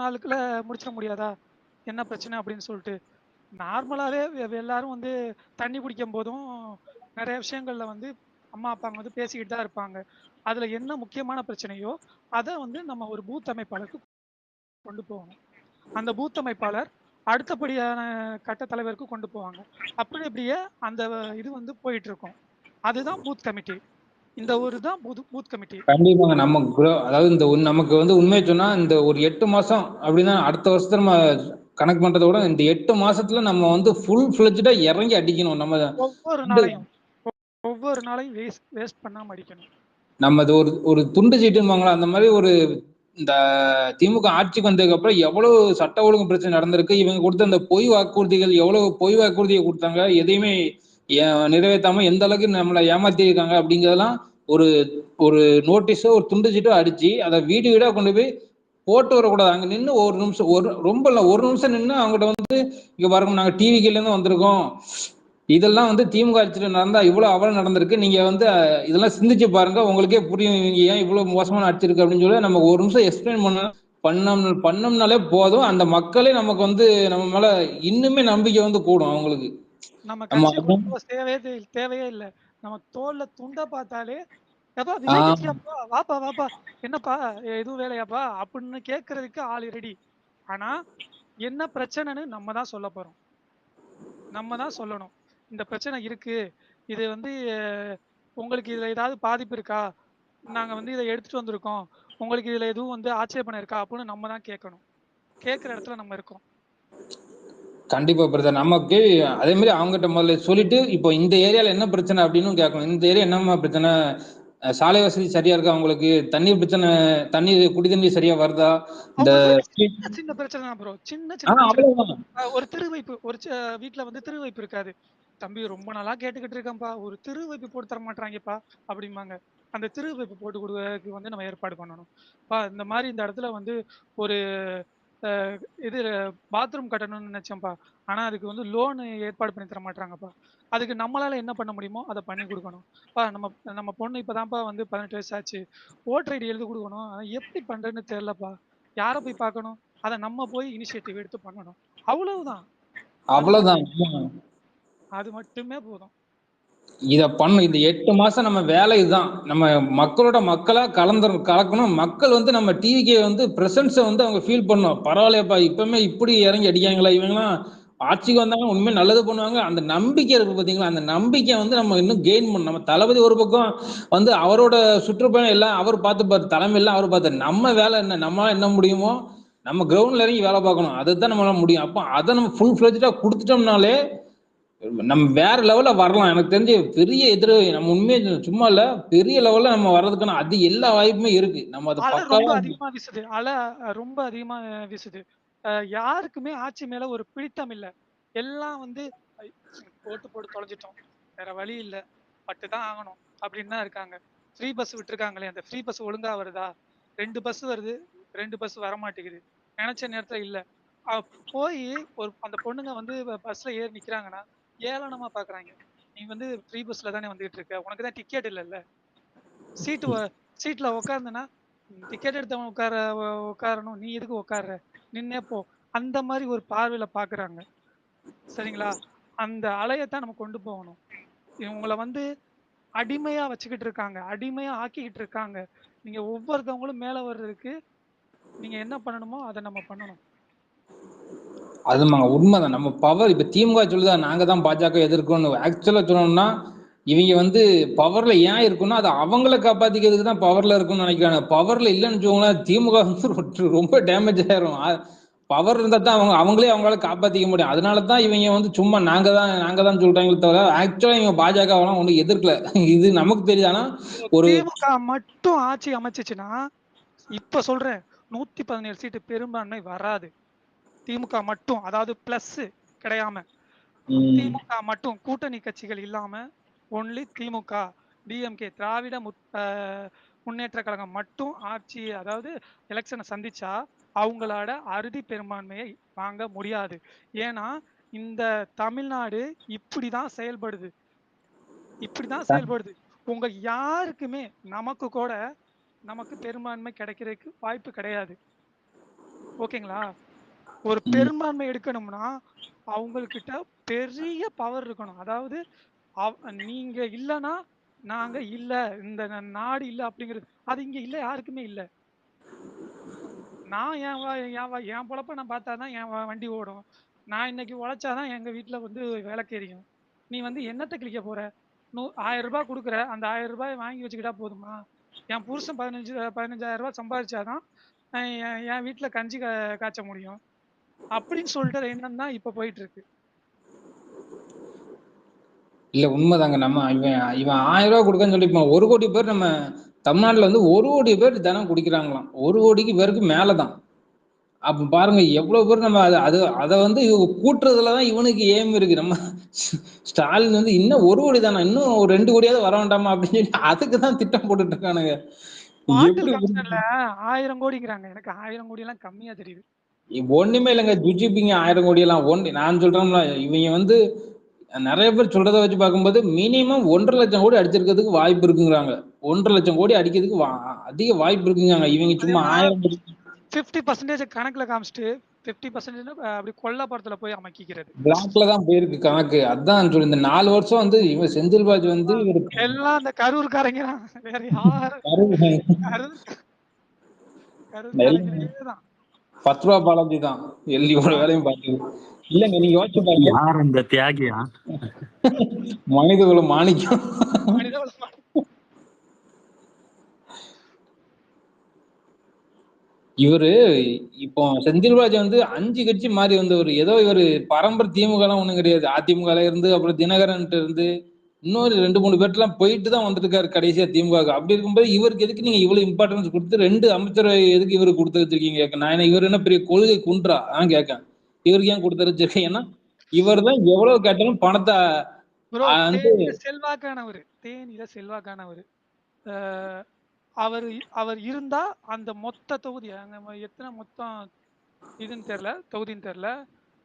நாளுக்குள்ள முடிச்சிட முடியாதா? என்ன பிரச்சனை அப்படின்னு சொல்லிட்டு. நார்மலாவே எல்லாரும் வந்து தண்ணி குடிக்கும் போதும் நெறைய விஷயங்கள்ல வந்து அம்மா, அப்பாங்க வந்து பேசிக்கிட்டு தான் இருப்பாங்க. அதுல என்ன முக்கியமான பிரச்சனையோ, அத வந்து நம்ம ஒரு பூத் அமைப்பாளருக்கு கொண்டு போகணும். அந்த பூத் அமைப்பாளர் அடுத்தபடியான கட்ட தலைவருக்கு கொண்டு போவாங்க. அப்படி இப்படியே அந்த இது வந்து போயிட்டு இருக்கும். அதுதான் பூத் கமிட்டி. இந்த ஒரு தான் பூத் கமிட்டி. கண்டிப்பாங்க. அதாவது இந்த நமக்கு வந்து உண்மையை சொன்னா இந்த ஒரு 8 மாசம் அப்படின்னா அடுத்த வருஷத்துல நம்ம கணக்கு பண்றதை விட இந்த 8 மாசத்துல நம்ம வந்து ஃபுல் ஃபிளட்ஜ்டா இறங்கி அடிக்கணும். நம்ம ஒவ்வொரு வந்து நாளையும் ஒவ்வொரு நாளையும் வேஸ்ட் பண்ணாம அடிக்கணும். நம்ம இது ஒரு ஒரு துண்டு சீட்டும்பாங்களா அந்த மாதிரி ஒரு இந்த திமுக ஆட்சிக்கு வந்ததுக்கு அப்புறம் எவ்வளவு சட்ட ஒழுங்கு பிரச்சனை நடந்திருக்கு. இவங்க கொடுத்த அந்த பொய் வாக்குறுதிகள் எவ்வளவு பொய் வாக்குறுதியை கொடுத்தாங்க, எதையுமே நிறைவேற்றாம எந்த அளவுக்கு நம்மளை ஏமாத்தி இருக்காங்க அப்படிங்கிறதெல்லாம் ஒரு ஒரு நோட்டீஸோ ஒரு துண்டு சீட்டோ அடிச்சு அதை வீடு வீடா கொண்டு போய் போட்டு வரக்கூடாது. அங்க நின்று ஒரு நிமிஷம் ரொம்ப இல்லை ஒரு நிமிஷம் நின்று அவங்ககிட்ட வந்து இங்க பாருங்க நாங்க டிவிக்கில இருந்து வந்திருக்கோம், இதெல்லாம் வந்து திமுக ஆட்சியில் நடந்தா இவ்வளவு அவலம் நடந்திருக்கு, நீங்க வந்து இதெல்லாம் சிந்திச்சு பாருங்க உங்களுக்கே புரியும் இவங்க ஏன் இவ்வளவு மோசமான ஆட்சி இருக்கு அப்படின்னு சொல்லி நம்ம ஒரு நிமிஷம் எக்ஸ்பிளைன் பண்ணோம்னாலே போதும். அந்த மக்களே நமக்கு வந்து நம்ம மேல இன்னுமே நம்பிக்கை வந்து கூடும் அவங்களுக்கு. நம்ம நம்ம கட்சியை கொண்டு போக தேவையே இல்லை. நம்ம தோல்ல துண்டை பார்த்தாலே எப்பா விஜய் ஆஹ் கட்சியாப்பா, வாப்பா வாப்பா, என்னப்பா எதுவும் வேலையாப்பா அப்படின்னு கேட்கறதுக்கு ஆள் ரெடி. ஆனா என்ன பிரச்சனைன்னு நம்ம தான் சொல்ல போறோம். நம்ம தான் சொல்லணும். இந்த பிரச்சனை இருக்கு. இது வந்து உங்களுக்கு இதுல ஏதாவது பாதிப்பு இருக்கா? நாங்க வந்து இத எடுத்துட்டு வந்திருக்கோம். உங்களுக்கு இதுல எதுவும் வந்து ஆட்சேபணம் இருக்கா? அப்படின்னு நம்ம தான் கேட்கணும். கேட்கிற இடத்துல நம்ம இருக்கோம். கண்டிப்பா பிரதர். நமக்கு அதே மாதிரி அவங்ககிட்ட முதல்ல சொல்லிட்டு இப்போ இந்த ஏரியால என்ன பிரச்சனை அப்படின்னு கேட்கணும். இந்த ஏரியா என்னமா பிரச்சனை, சாலை வசதி சரியா இருக்கா, உங்களுக்கு தண்ணீர் பிரச்சனை, தண்ணீர் குடி தண்ணீர் சரியா வருதா, இந்த அவங்களுக்கு சின்ன சின்ன பிரச்சனை தான் ப்ரோ. சின்ன சின்ன பிரச்சனை. அவ்வளவுதான். ஒரு தெரு வைப்பு ஒரு வீட்ல வந்து தெரு வைப்பு இருக்காது. தம்பி ரொம்ப நாளா கேட்டுக்கிட்டு இருக்கேன்ப்பா. ஒரு தெரு வைப்பு போட்டு தர மாட்றாங்கப்பா அப்படிம்பாங்க. அந்த தெரு வைப்பு போட்டு குடுக்கறதுக்கு வந்து நம்ம ஏற்பாடு பண்ணணும். இந்த மாரி இந்த இடத்துல வந்து ஒரு அ இது பாத்ரூம் கட்டணும்னு நினைச்சேன்ப்பா. ஆனா அதுக்கு வந்து லோன் ஏற்பாடு பண்ணி தர மாட்றாங்கப்பா. அதுக்கு நம்மளால என்ன பண்ண முடியுமோ அத பண்ணி குடுக்கணும். நம்ம நம்ம பொண்ணு இப்பதான்ப்பா வந்து 18 வயசு ஆச்சு. ஓட்டர் ஐடி எழுதி குடுக்கணும். ஆனா எப்படி பண்றதுன்னு தெரியலப்பா. யார போய் பார்க்கணும்? அத நம்ம போய் இனிஷியேட்டிவ் எடுத்து பண்ணணும். அவ்வளவுதான். அது அவ்வளவுதான். மட்டும் அது மட்டுமே போதும். இத பண்ணும். இந்த 8 மாசம் நம்ம வேலை இதுதான். நம்ம மக்களோட மக்களா கலக்கணும். மக்கள் வந்து நம்ம டிவிக்கு வந்து பிரசன்ஸ வந்து அவங்க ஃபீல் பண்ணும். பரவாயில்லையப்பா இப்பவுமே இப்படி இறங்கி அடிக்காங்களா, இவங்கலாம் ஆட்சிக்கு வந்தாங்க உண்மையா நல்லது பண்ணுவாங்க. அந்த நம்பிக்கை இருக்கு பாத்தீங்களா, அந்த நம்பிக்கை வந்து நம்ம இன்னும் கெயின் பண்ணணும். நம்ம தளபதி ஒரு பக்கம் வந்து அவரோட சுற்றுப்பயணம் எல்லாம் அவர் பார்த்துப்பாரு, தலைமை எல்லாம் அவர் பார்த்தாரு. நம்ம வேலை என்ன, நம்மளால என்ன முடியுமோ நம்ம கிரவுண்ட்ல இறங்கி வேலை பார்க்கணும். அதுதான் நம்மளால முடியும். அப்போ அதை நம்ம ஃபுல் ஃபிளெஜ்டா கொடுத்துட்டோம்னாலே நம்ம வேற லெவல்ல வரலாம். எனக்கு தெரிஞ்சு பெரிய நம்ம உண்மையை சும்மா இல்ல, பெரிய லெவல்ல நம்ம வர்றதுக்கான அது எல்லா வாய்ப்புமே இருக்கு. நம்ம அதை அலை ரொம்ப பக்காவா அதிகமா வீசுது. ரொம்ப அதிகமா வீசுது. யாருக்குமே ஆட்சி மேல ஒரு பிடித்தம் இல்ல. எல்லாம் வந்து ஐ போட்டு போட்டு தொலைஞ்சிட்டோம். வேற வழி இல்ல. பட்டு தான் ஆகணும். அப்படின்னு தான் இருக்காங்க. ஃப்ரீ பஸ் விட்டுருக்காங்களே, அந்த ஃப்ரீ பஸ் ஒழுங்கா வருதா? 2 பஸ் வருது. 2 பஸ் வரமாட்டேங்குது. நெனச்ச நேரத்துல இல்ல. அ போயி அந்த பொண்ணுங்க வந்து பஸ்ல ஏறி நிக்கிறாங்கன்னா, ஏளனமா பாக்குறாய்ங்க. "நீ வந்து ஃப்ரீ பஸ்ல தானே வந்துகிட்டு இருக்க. உனக்கு தான் டிக்கெட் இல்லல்ல. சீட்டு வ சீட்ல உட்கார்ந்தனா, டிக்கெட் எடுத்தவன் உட்காரணும். நீ எதுக்கு உட்கார்ற? நின்னே போ." அந்த மாரி ஒரு பார்வையில பார்க்குறாங்க. சரிங்களா? அந்த அலையத்தான் நம்ம கொண்டு போகணும். இவங்கள வந்து அடிமையா வச்சுக்கிட்டு இருக்காங்க. அடிமையா ஆக்கிக்கிட்டு இருக்காங்க. நீங்க ஒவ்வொருத்தவங்களும் மேல வர்றதுக்கு நீங்க என்ன பண்ணணுமோ, அத நம்ம பண்ணணும். அதுமாங்க உண்மைதான். நம்ம பவர் இப்ப திமுக சொல்லுதா நாங்க தான் பாஜக எதிர்க்கோம்னு. ஆக்சுவலா சொல்லணும்னா இவங்க வந்து பவர்ல ஏன் இருக்குன்னா அது அவங்கள காப்பாத்திக்கிறதுக்கு தான் பவர்ல இருக்கும்னு நினைக்கிறாங்க. பவர்ல இல்லைன்னு வச்சுக்கோங்களேன் திமுக வந்து ரொம்ப டேமேஜ் ஆயிரும். பவர் இருந்தா தான் அவங்களே அவங்களால காப்பாத்திக்க முடியும். அதனால தான் இவங்க வந்து சும்மா நாங்க தான் சொல்றாங்களே தவிர ஆக்சுவலா இவங்க பாஜகவெல்லாம் ஒன்றும் எதிர்க்கல. இது நமக்கு தெரியுது. ஆனா ஒரு திமுக மட்டும் ஆட்சி அமைச்சுச்சுன்னா, இப்ப சொல்றேன் 117 சீட்டு பெரும்பான்மை வராது. திமுக மட்டும். அதாவது பிளஸ் கிடையாம. திமுக மட்டும் கூட்டணி கட்சிகள் இல்லாம ஒன்லி திமுக, டிஎம்கே திராவிட முன்னேற்ற கழகம் மட்டும் ஆட்சி அதாவது எலெக்ஷனை சந்திச்சா அவங்களோட அறுதி பெரும்பான்மையை வாங்க முடியாது. ஏன்னா இந்த தமிழ்நாடு இப்படிதான் செயல்படுது. இப்படிதான் செயல்படுது. உங்க யாருக்குமே நமக்கு பெரும்பான்மை கிடைக்கிறதுக்கு வாய்ப்பு கிடையாது. ஓகேங்களா? ஒரு ம். பெரும்பான்மை எடுக்கணும்னா, அவங்கள்கிட்ட பெரிய பவர் இருக்கணும். அதாவது நீங்க இல்லன்னா, நாங்க இல்ல. இந்த நாடு இல்ல அப்படிங்கிறது. அது இங்க இல்ல, யாருக்குமே இல்ல. நான் என் வ என் வ என் பொழப்ப நான் பார்த்தா தான் என் வண்டி ஓடும். நான் இன்னைக்கு உழைச்சா தான் எங்க வீட்ல வந்து விளக்கு எரியும். நீ வந்து என்னத்த கிழிக்க போற? ரூ. 1000 குடுக்குற. அந்த ரூ. 1000 வாங்கி வச்சுக்கிட்டா போதுமா? என் புருஷன் 15,000 சம்பாதிச்சா தான் என் வீட்ல கஞ்சி காய்ச்ச முடியும். அப்படின்னு சொல்லிட்டு எண்ணம் தான் இப்ப போயிட்டு இருக்கு. இல்ல உண்மைதாங்க. நம்ம இவன் இவன் ரூ. 1000 குடுக்கன்னு சொல்லி இப்ப 1,00,00,000 பேர் நம்ம தமிழ்நாட்டுல வந்து 1,00,00,000 பேர் தினம் குடிக்கிறாங்களாம். 1,00,00,000 பேருக்கு மேல தான். அப்ப பாருங்க எவ்வளவு பேர் நம்ம அத அது அத வந்து கூட்டுறதுல தான் இவனுக்கு எய்ம் இருக்கு. நம்ம ஸ்டாலின் வந்து இன்னும் 1,00,00,000 தானா? இன்னும் ஒரு 2,00,00,000 வர வேண்டாமா? அப்படின்னு சொல்லி அதுக்கு தான் திட்டம் போட்டுட்டு இருக்கானுங்க. பாட்டில் எப்படி கமிஷன்ல 1000 கோடிங்கிறாங்க. எனக்கு 1000 கோடிலாம் கம்மியா தெரியுது. ஒண்ணுமே இல்லங்க. ஜுஜுபிங்க 1000 கோடி எல்லாம் நான் சொல்றேன்ல, இவங்க வந்து நெறைய பேர் சொல்றத வச்சு பார்க்கும்போது, மினிமம் 1,50,000 கோடி அடிச்சிருக்கிறதுக்கு வாய்ப்பு இருக்குங்கிறாங்க. 1,50,000 கோடி அடிக்கிறதுக்கு அதிக வாய்ப்பு இருக்குங்காங்க. இவங்க அது சும்மா என்ன 1000 கோடி 50% கணக்குல காமிச்சுட்டு 50% அப்படி கொல்லைப்புறத்துல போய் அமக்கிக்கிறது. பிளாக்ல தான் போயிருக்கு கணக்கு. அதான் சொல்லி இந்த 4 வருஷம் வந்து இவன் செந்தில் பாலாஜி வந்து இவரு எல்லாம் அந்த கரூர்காரங்க தான். வேற யாரும் கரூர் கரூர்காரங்களே தான். ரூ. 10 பாலாஜி தான். இவ்வளவு வேலையும் பார்த்தது. இல்லங்க நீங்க யோசிச்சு பாருங்க. யார் அந்த தியாகியா? மனிதகுல மாணிக்கம். மனிதவள இவரு இப்போ செந்தில் பாலாஜி வந்து 5 கட்சி மாறி வந்தவரு. ஏதோ இவரு பரம்பரை திமுகலாம் ஒண்ணும் கிடையாது. அதிமுகல இருந்து அப்புறம் தினகரன்ட்ட இருந்து இன்னொரு 2, 3 பேர்ட்டலாம் போயிட்டு தான் வந்துருக்காரு கடைசியா திமுகவுக்கு. அப்படி இருக்கும்போது இவருக்கு எதுக்கு நீங்க இவ்வளவு இம்பார்ட்டன்ஸ் குடுத்து 2 அமைச்சரை எதுக்கு இவருக்கு குடுத்து வச்சிருக்கீங்க கேட்க. நான் என்ன இவர் என்ன பெரிய கொள்கை குன்றா? கேட்கேன். இவருக்கு ஏன் குடுத்து வச்சிருக்கீங்க? ஏன்னா இவர் தான் எவ்வளவு கேட்டாலும் பணத்த ப்ரோ வந்து தேனியில செல்வாக்கானவரு. தேனியில செல்வாக்கானவரு. அ அவரு அவர் இருந்தா அந்த மொத்த தொகுதி அங்க எத்தன மொத்தம் இதுன்னு தெரியல. தொகுதின்னு தெரியல.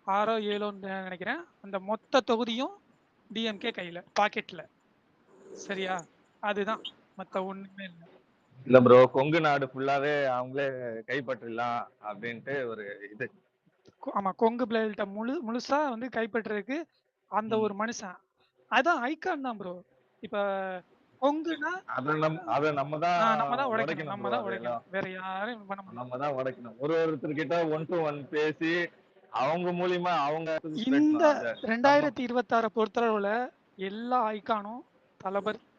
6ஓ 7ஓன்னு நெனைக்கிறேன். அந்த மொத்த தொகுதியும் டிஎம்கே கையில, பாக்கெட்ல. சரியா? அதுதான். மத்த ஒண்ணுமே இல்ல. இல்ல ப்ரோ, கொங்கு நாடு ஃபுல்லாவே அவங்களே கைப்பற்றிடலாம் அப்படின்ட்டு ஒரு இது. ஆமா. கொங்கு பெல்ட்ட முழுசா வந்து கைப்பற்றுறதுக்கு அந்த ம். ஒரு மனுஷன். அதான் ஐகான் தான் ப்ரோ. இப்ப கொங்குனா அத நம்ம தான் நம்ம தான் உடைக்கணும். உடைக்கணும் நம்ம ப்ரோ. தான் அதெல்லாம் உடைக்கணும். வேற யாரும் பண்ண முடியாது. நம்ம தான் உடைக்கணும். ஒருத்தர்கிட்ட ஒன் டு ஒன் பேசி அவங்க மூலியமா அவங்க ஸ்ப்ரெட் இந்த அந்த நம்ம 2026 பொறுத்தளவுல எல்லா ஐகானும்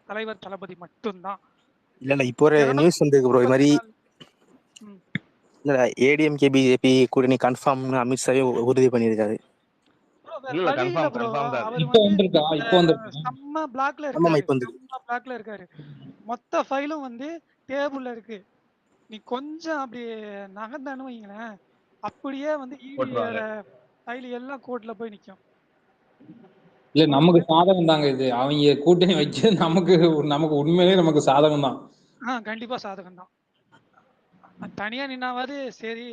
தலைவர் தளபதி மட்டும் தான். இல்ல இப்போ ஒரு நியூஸ் வந்திருக்கு ப்ரோ. இது மாதிரி 234 ம். இல்ல ஏடிஎம்கே பிஜேபி கூட்டணி கன்ஃபார்ம்னு அமித்ஷாவே உறுதி பண்ணியிருக்காரு. ப்ரோ வேற இல்ல வழி இல்ல ப்ரோ. கன்ஃபார்ம் தான் அது. அவர் இப்ப வந்து வந்திருக்கா? இப்ப வந்திருக்கா? செம்ம பிளாக்ல ஆமாமா இருக்காரு. இப்போ வந்து செம்ம பிளாக்ல இருக்காரு. மொத்த ஃபைலும் வந்து டேபிள்ல இருக்கு. நீ கொஞ்சம் அப்படி நகர்ந்தான்னு வைங்களேன், அப்படியே வந்து போட்டுருவாங்க. ஈடியோட ஃபைல் எல்லாம் கோர்ட்ல போய் நிக்கும். இல்ல ஒரு நமக்கு சாதகம் தாங்க இது. அவங்க கூட்டணி வச்சு நமக்கு நமக்கு உண்மையிலேயே நமக்கு சாதகம் தான். கண்டிப்பா சாதகம் தான். தனியா நின்னாவது சரி,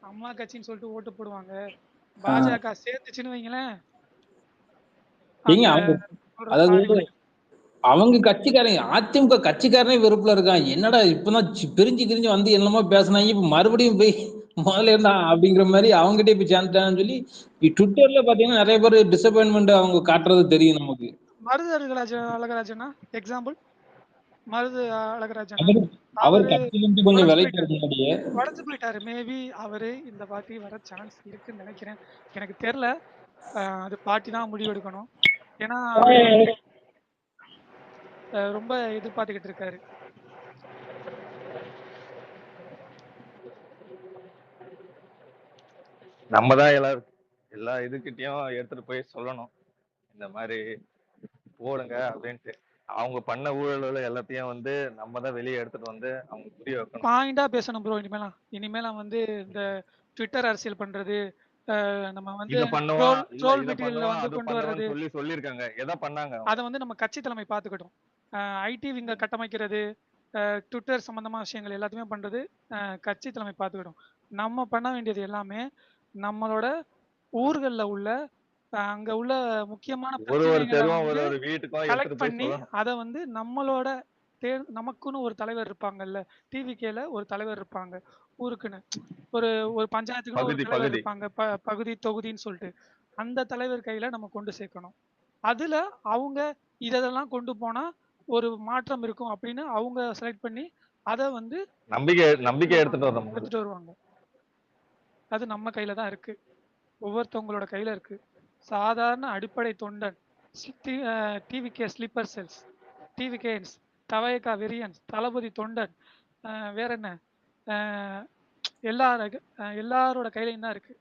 அம்மா கட்சின்னு சொல்லிட்டு ஓட்டு போடுவாங்க. ஆஹ் பாஜக சேர்த்துச்சுன்னு வைங்களேன், ஏங்க அந்த அவங்க சொல்ற அதாவது பாதி உடையும். அவங்க கட்சிக்காரங்க அதிமுக கட்சிக்காரனே வெறுப்புல இருக்கான். என்னடா இப்பதான் பிரிஞ்சு கிரிஞ்சு வந்து என்னமோ பேசினாங்க. இப்ப மறுபடியும் போய் முதல்ல இருந்தா அப்படிங்கிற மாதிரி அவங்ககிட்ட இப்ப சேர்ந்துட்டான்னு சொல்லி ட்விட்டர்ல பாத்தீங்கன்னா நிறைய பேர் டிசப்பாயின்மெண்ட் அவங்க காட்டுறது தெரியும் நமக்கு. மருது அழகராஜனா எக்ஸாம்பிள். மருது அழகராஜனா அவர் அவர் அவரு கட்சியிலிருந்து கொஞ்சம் உடைஞ்சு விலைக்கு போயிட்டாரு. முன்னாடியே உடைஞ்சு போயிட்டாரு. மேபி அவரு இந்த வாட்டி வர சான்ஸ் இருக்குன்னு நினைக்கிறேன். எனக்கு தெரியல. அது பார்ட்டி தான் முடிவெடுக்கணும். ஏன்னா அவரு ரொம்ப எதிர்பார்த்துக்கிட்டு இருக்காரு. நம்ம தான் எல்லா இதுகிட்டயும் எடுத்துட்டு போய் சொல்லணும். இந்த மாதிரி போடுங்க அப்படின்ட்டு. அவங்க பண்ண ஊழல்கள் எல்லாத்தையும் வந்து நம்ம தான் வெளியே எடுத்துட்டு வந்து அவங்க புரிய வைக்கணும். பாயிண்டா பேசணும் ப்ரோ. இனிமேலாம் வந்து இந்த ட்விட்டர் அரசியல் பண்றது, நம்ம வந்து இத பண்ணுவான், ட்ரோல் இல்ல ட்ரோல் இத மெட்டீரியல்ல பண்ணுவான், வந்து அது கொண்டு வர்றது, பண்ணுவான்னு சொல்லியிருக்காங்க. எதை பண்ணாங்க அத அவங்க? வந்து நம்ம கட்சி தலைமை பார்த்துக்கட்டும். ஐடி விங்க கட்டமைக்கிறது, ட்விட்டர் சம்பந்தமான விஷயங்கள் எல்லாத்தையுமே பண்றது கட்சி தலைமை பார்த்துக்கட்டும். நம்ம பண்ண வேண்டியது எல்லாமே நம்மளோட ஊர்கள்ல உள்ள அங்க உள்ள முக்கியமான ஒரு பிரச்சனைகள தெருவும் வந்து ஒரு வீட்டுக்கும் கலெக்ட் எடுத்துட்டு போய் பண்ணி சொல்லணும். அத வந்து நம்மளோட நமக்குன்னு ஒரு தலைவர் இருப்பாங்கல்ல. டிவிகேல ஒரு தலைவர் இருப்பாங்க. ஊருக்குன்னு. ஒரு ஒரு பஞ்சாயத்துக்குன்னு ஒரு பகுதி தலைவர் பகுதி இருப்பாங்க. பகுதி, தொகுதின்னு சொல்ட்டு. அந்த தலைவர் கையில நம்ம கொண்டு சேர்க்கணும். அதுல அவங்க இதெல்லாம் கொண்டு போனா ஒரு மாற்றம் இருக்கும் அப்படின்னு அவங்க செலக்ட் பண்ணி அத வந்து நம்பிக்கை எடுத்துட்டு நம்பிக்கை வருவாங்க எடுத்துட்டு வரணும் முதல்ல. எடுத்துட்டு வருவாங்க. அது நம்ம கையில தான் இருக்கு. ஒவ்வொருத்தவங்களோட கையில இருக்கு. சாதாரண அடிப்படை தொண்டன், டிவிகே ஸ்லீப்பர் செல்ஸ், டிவிகேன்ஸ், தவேகா வெறியன்ஸ், தளபதி தொண்டன், வேற என்ன, அஹ் எல்லாரோட கையிலையும் தான் இருக்கு.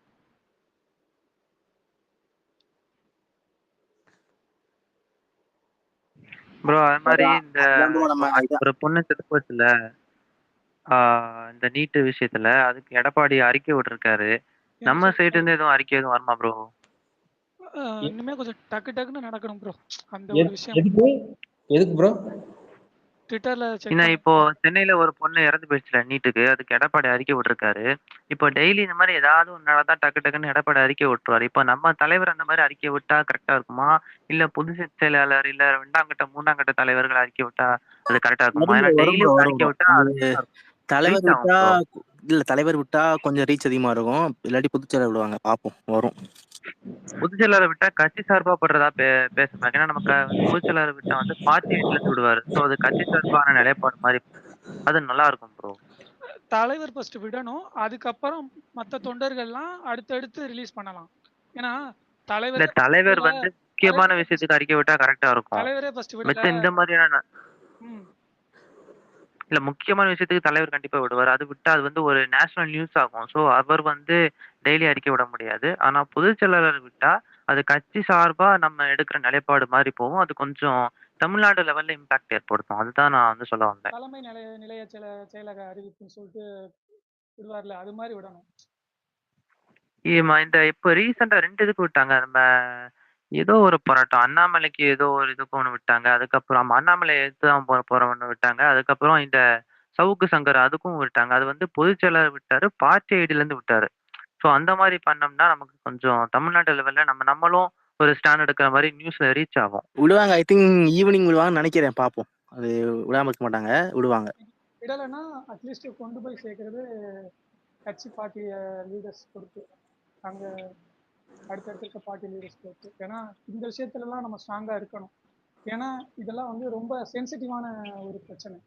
ப்ரோ அது மாதிரி இந்த அதுதான் bro நம்ம இப்போ ஒரு பொண்ணு செத்து போச்சுல, இந்த நீட்டு விஷயத்துல அதுக்கு எடப்பாடி அறிக்கை விட்டுருக்காரு. என்ன நம்ம சைடு இருந்து எதுவும் அறிக்கை எதுவும் வருமா ப்ரோ? இன்னுமே கொஞ்சம் டக்குன்னு நடக்கணும் ப்ரோ. அந்த ஒரு விஷயம் எதுக்கு ப்ரோ? ட்விட்டர்ல செக் ஏன்னா பண்ண இப்போ சென்னையில ஒரு பொண்ணு இறந்து போயிடுச்சுல நீட்டுக்கு, அதுக்கு எடப்பாடி அறிக்கை விட்டுருக்காரு. இப்போ டெய்லி இந்த மாதிரி ஏதாவது ஒன்று நடந்தா டக்குன்னு எடப்பாடி அறிக்கை விட்டுருவாரு. இப்போ நம்ம தலைவர் அந்த மாதிரி அறிக்கை விட்டா கரெக்டா இருக்குமா? இல்ல பொதுச் செயலாளர் இல்ல 2ஆம் கட்ட 3ஆம் கட்ட தலைவர்கள் அறிக்கை விட்டா அது கரெக்டா இருக்குமா? ஏன்னா வரும் டெய்லி bro, ஒரு வரும் அறிக்கை bro. விட்டா அது அது தலைவர் ரீச் ஆகும் விட்டா ப்ரோ. இல்ல, தலைவர் விட்டா கொஞ்சம் ரீச் அதிகமா இருக்கும். இல்லாட்டி பொதுச்செயலாளர் விடுவாங்க, பாப்போம் வரும். பொதுச் செயலாளர் விட்டா கட்சி சார்பா படுறதா பேசணும். ஏன்னா நமக்கு வந்து பொதுச் செயலாளர் விட்டா வந்து பார்ட்டி வீட்டுல இருந்து விடுவாரு. ஸோ அது கட்சி சார்பான நிலைப்பாடு மாதிரி அது நல்லா இருக்கும் ப்ரோ. தலைவர் ஃபர்ஸ்ட் விடணும். அதுக்கப்புறம் மத்த தொண்டர்கள்லாம் அடுத்தடுத்து ரிலீஸ் பண்ணலாம். ஏன்னா இல்ல தலைவரே தலைவர் விடல. வந்து முக்கியமான தலைவரே விஷயத்துக்கு அறிக்கை விட்டா கரெக்டா இருக்கும். தலைவரே ஃபர்ஸ்ட் விடல. மித்த இந்த மாதிரியான ம். இல்ல முக்கியமான விஷயத்துக்கு தலைவர் கண்டிப்பா விடுவாரு. அது விட்டா அது வந்து ஒரு நேஷனல் நியூஸ் ஆகும். ஸோ அவர் வந்து டெய்லி அறிக்கை விட முடியாது. ஆனா பொதுச் செயலாளர் விட்டா அது கட்சி சார்பா நம்ம எடுக்கிற நிலைப்பாடு மாதிரி போகும். அது கொஞ்சம் தமிழ்நாடு லெவல்ல இம்பாக்ட் ஏற்படுத்தும். அதுதான் நான் வந்து சொல்ல வந்தேன். தலைமை நிலைய செயலக அறிவிப்புன்னு சொல்லிட்டு விடுவார்ல, அது மாதிரி விடணும். இந்த இப்போ ரீசெண்டா 2 இதுக்கு விட்டாங்க. நம்ம ஏதோ ஒரு போராட்டம். அண்ணாமலைக்கு ஏதோ ஒரு இதுக்கு ஒண்ணு விட்டாங்க. அதுக்கப்புறம் அண்ணாமலை எதிர்த்து தான் போறவன்னு விட்டாங்க. அதுக்கப்புறம் இந்த சவுக்கு சங்கர் அதுக்கும் விட்டாங்க. அது வந்து பொதுச் செயலாளர் விட்டாரு. பார்ட்டி ஐடியிலேருந்து விட்டாரு. ஸோ அந்த மாரி பண்ணோம்னா நமக்கு கொஞ்சம் தமிழ்நாடு லெவல்ல நம்மளும் ஒரு ஸ்டாண்ட் எடுக்கிற மாரி நியூஸ்ல ரீச் ஆகும். விடுவாங்க, ஐ திங்க் ஈவினிங் விடுவாங்கன்னு நினைக்கிறேன், பாப்போம். அது விடாம இருக்க மாட்டாங்க, விடுவாங்க. விடலைன்னா அட்லீஸ்ட் கொண்டு போய் சேர்க்கறது கட்சி பார்ட்டி லீடர்ஸ் பொறுத்து. அங்க அடுத்தடுத்து இருக்க பார்ட்டி லீடர்ஸ் பொறுத்து. ஏன்னா இந்த விஷயத்துலலாம் நம்ம ஸ்ட்ராங்கா இருக்கணும். ஏன்னா இதெல்லாம் வந்து ரொம்ப சென்சிட்டிவான ஒரு பிரச்சனை.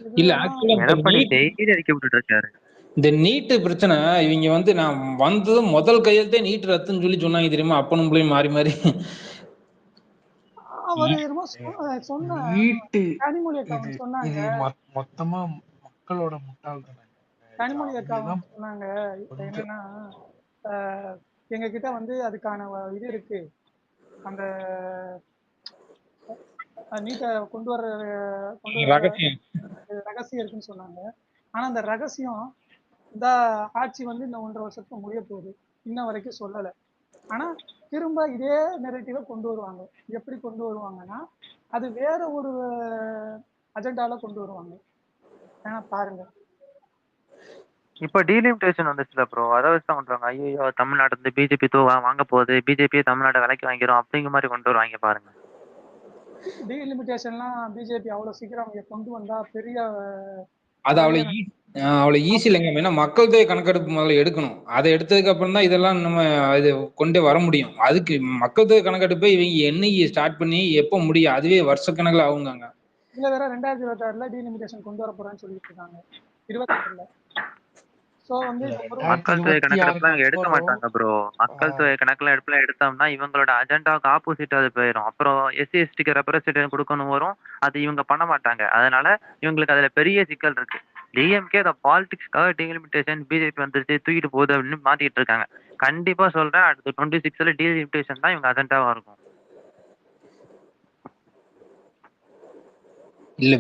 இல்ல இதெல்லாம் ஆக்சுவலா எடப்பாடி டெய்லி அறிக்கை விட்டுட்டு இருக்காரு. இந்த நீட்டு பிரச்சனை இவங்க வந்து நான் வந்ததும் முதல் கையெழுத்தே நீட் ரத்துன்னு சொன்னாங்க தெரியுமா? அப்பனும் பிள்ளையும் மாறி மாறி. அவர் என்னமோ சொன்ன நீட்டு கனிமொழி அக்கா இது சொன்னாங்க. இது மொத்தமா மக்களோட முட்டாள்தானே. கனிமொழி அக்கா அவங்கதான் சொன்னாங்க கொஞ்சம் என்னன்னா, எங்க கிட்ட வந்து அதுக்கான இது இருக்கு. அந்த நீட்டை கொண்டு வர ரகசியம். ரகசியம் இருக்குன்னு சொன்னாங்க. ஆனா அந்த ரகசியம் இந்த ஆட்சி வந்து இந்த 1.5 வருஷத்துக்கு முடிய போகுது. இன்ன வரைக்கும் சொல்லலை. ஆனா திரும்ப இதே நெரேட்டிவை கொண்டு வருவாங்க. எப்படி கொண்டு வருவாங்கன்னா, அது வேற ஒரு அஜெண்டால கொண்டு வருவாங்க. ஏன்னா பாருங்க, இப்ப டீலிமிட்டேஷன் வந்துச்சுல ப்ரோ. அத வச்சு தான் கொண்டு வருவாங்க. ஐயோ தமிழ்நாடு வந்து பிஜேபி வாங்க போகுது. பிஜேபியே தமிழ்நாட்டை விலைக்கு வாங்கிரும் அப்படிங்கிற மாதிரி கொண்டு வருவாங்க பாருங்க. டீலிமிட்டேஷன்லாம் பிஜேபி அவ்வளவு சீக்கிரம் அவங்க கொண்டு வந்தா பெரிய அது அவ்வளவு ஈஸி இல்லைங்க. ஏன்னா மக்கள் தொகை கணக்கெடுப்பு முதல்ல எடுக்கணும். அதை எடுத்ததுக்கு அப்புறம் தான் இதெல்லாம் நம்ம இது கொண்டே வர முடியும். அதுக்கு மக்கள் தொகை கணக்கெடுப்பை இவங்க என்னைக்கு ஸ்டார்ட் பண்ணி எப்போ முடியும்? அதுவே வருஷக்கணக்கில் ஆகுங்க. இதுல வேற 2026ல டீலிமிட்டேஷன் கொண்டு வர போறேன்னு சொல்லிட்டு இருக்காங்க. 26ல. சோ வந்து மக்கள் தொகை கணக்கெடுப்புலாம் இவங்க எடுக்க 2026 மாட்டாங்க ப்ரோ. மக்கள் தொகை கணக்குல எடுத்தோம்னா இவங்களோட அஜெண்டாவுக்கு ஆப்போசிட் அது போயிடும். அப்புறம் எஸ்சி எஸ்டிக்கு ரெப்ரசன்டேட்டிவ் கொடுக்கணும் வரும். அது இவங்க பண்ண மாட்டாங்க. அதனால இவங்களுக்கு அதுல பெரிய சிக்கல் இருக்கு. டிஎம்கே அந்த பாலிடிக்ஸ்க்காக டீலிமிட்டேஷன் பிஜேபி வந்துருச்சு தூக்கிட்டு போகுது அப்படின்னு மாத்திட்டு இருக்காங்க. கண்டிப்பா சொல்றேன், அடுத்து 26ல டீலிமிட்டேஷன் தான் இவங்க அஜெண்டாவா இருக்கும். இல்ல